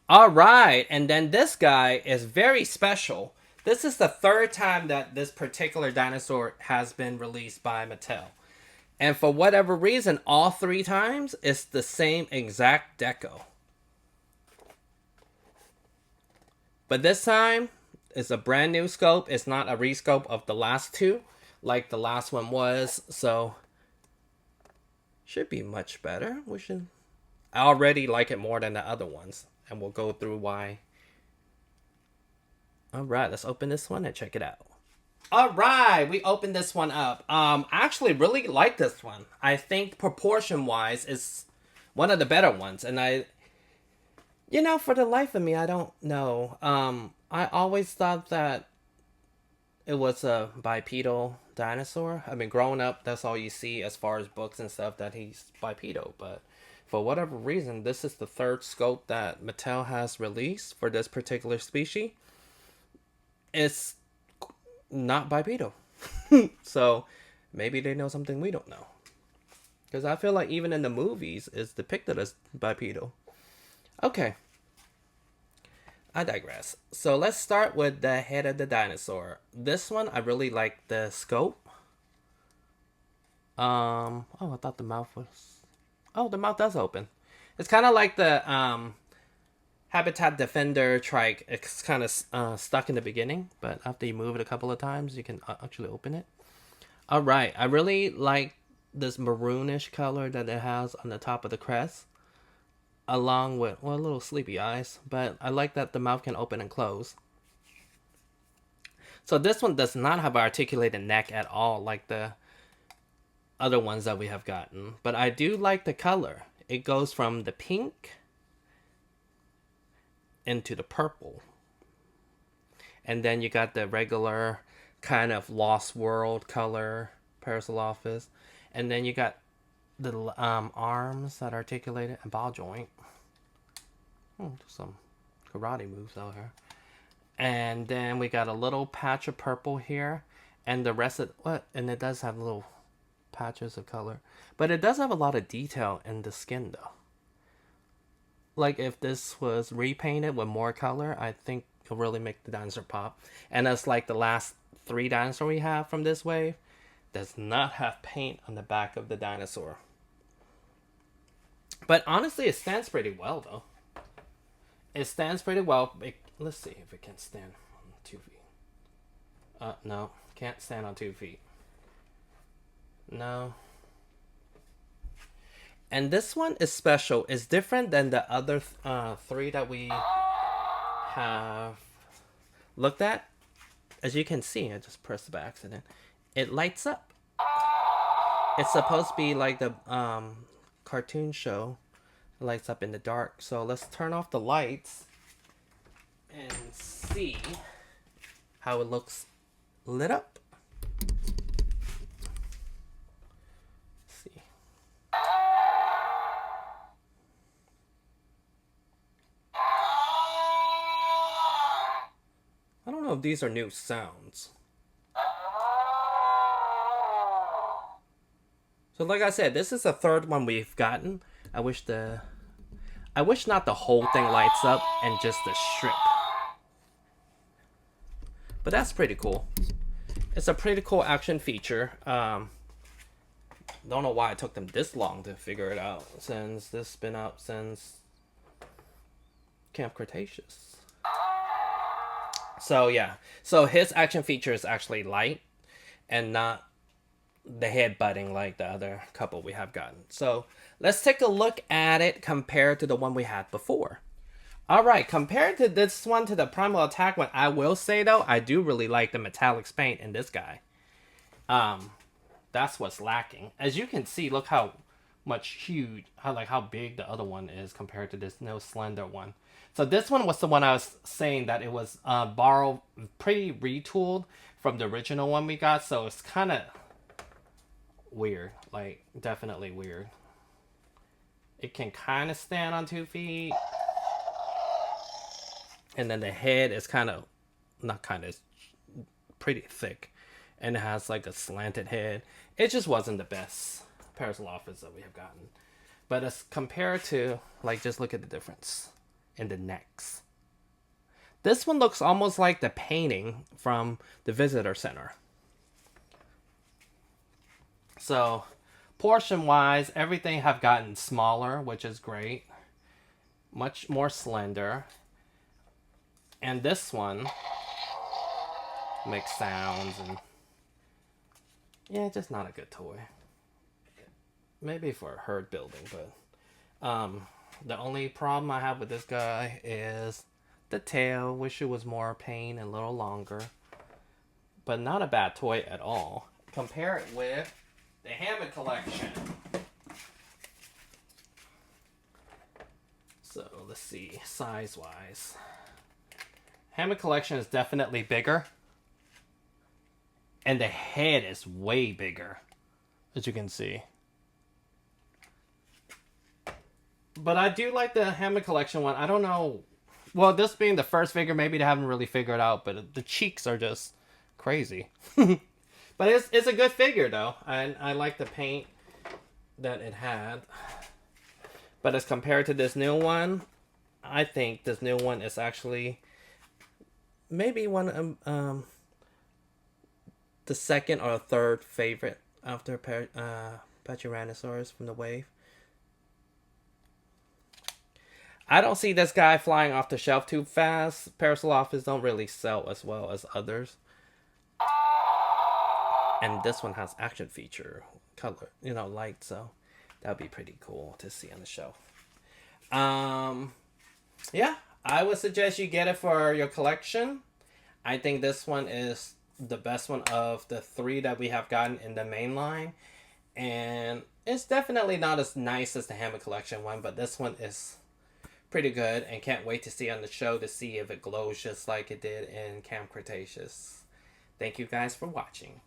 All right, and then this guy is very special. This is the third time that this particular dinosaur has been released by Mattel. And for whatever reason, all three times it's the same exact deco. But this time it's a brand new scope. It's not a rescope of the last two like the last one was. So should be much better. We should I already like it more than the other ones. And we'll go through why. Alright, let's open this one and check it out. Alright, we opened this one up. I actually really like this one. I think proportion wise is one of the better ones. And for the life of me, I don't know. I always thought that it was a bipedal dinosaur. I mean, growing up, that's all you see as far as books and stuff, that he's bipedal. But for whatever reason, this is the third scope that Mattel has released for this particular species. It's not bipedal. So maybe they know something we don't know. Because I feel like even in the movies, it's depicted as bipedal. Okay, I digress. So let's start with the head of the dinosaur. This one, I really like the scope. Oh, I thought the mouth was. Oh, the mouth does open. It's kind of like the Habitat Defender trike. It's kind of stuck in the beginning, but after you move it a couple of times, you can actually open it. All right, I really like this maroonish color that it has on the top of the crest, along with, well, little sleepy eyes, but I like that the mouth can open and close. So this one does not have an articulated neck at all like the other ones that we have gotten, but I do like the color. It goes from the pink into the purple. And then you got the regular kind of Lost World color, Parasaurolophus. And then you got the arms that are articulated and ball joint. Some karate moves out here. And then we got a little patch of purple here. And the rest of what? And it does have little patches of color. But it does have a lot of detail in the skin though. Like if this was repainted with more color, I think it'll really make the dinosaur pop. And that's like the last three dinosaurs we have from this wave. Does not have paint on the back of the dinosaur. But honestly, it stands pretty well though. It stands pretty well. Let's see if it can stand on 2 feet. No, can't stand on 2 feet. No. And this one is special. It's different than the other three that we have looked at. As you can see, I just pressed it by accident. It lights up. It's supposed to be like the cartoon show. It lights up in the dark. So let's turn off the lights and see how it looks lit up. Let's see. I don't know if these are new sounds. So like I said, this is the third one we've gotten. I wish not the whole thing lights up and just the strip. But that's pretty cool. It's a pretty cool action feature. Don't know why it took them this long to figure it out, since this has been out since Camp Cretaceous. So yeah, so his action feature is actually light and not the head butting like the other couple we have gotten. So let's take a look at it compared to the one we had before. Alright, compared to this one to the Primal Attack one, I will say though, I do really like the metallic paint in this guy. That's what's lacking. As you can see, look how how big the other one is compared to this no slender one. So this one was the one I was saying that it was borrowed, pretty retooled from the original one we got. So it's kind of weird, like definitely weird. It can kind of stand on 2 feet. And then the head is pretty thick. And it has like a slanted head. It just wasn't the best Parasaurolophus that we have gotten. But as compared to, like, just look at the difference. in the necks. This one looks almost like the painting from the visitor center. So, portion-wise, everything have gotten smaller, which is great. Much more slender. And this one makes sounds and... yeah, just not a good toy. Maybe for herd building, but... the only problem I have with this guy is the tail. Wish it was more pain and a little longer. But not a bad toy at all. Compare it with the Hammond collection. So let's see, size-wise. Hammond collection is definitely bigger. And the head is way bigger, as you can see. But I do like the Hammond collection one. I don't know. Well, this being the first figure, maybe they haven't really figured out, but the cheeks are just crazy. But it's a good figure, though. I like the paint that it had. But as compared to this new one, I think this new one is actually maybe one of the second or third favorite after Parasaurolophus from the wave. I don't see this guy flying off the shelf too fast. Parasaurolophus don't really sell as well as others. And this one has action feature, color, light, so that would be pretty cool to see on the shelf. Yeah, I would suggest you get it for your collection. I think this one is the best one of the 3 that we have gotten in the main line. And it's definitely not as nice as the Hammond collection one, but this one is pretty good, and can't wait to see on the show to see if it glows just like it did in Camp Cretaceous. Thank you guys for watching.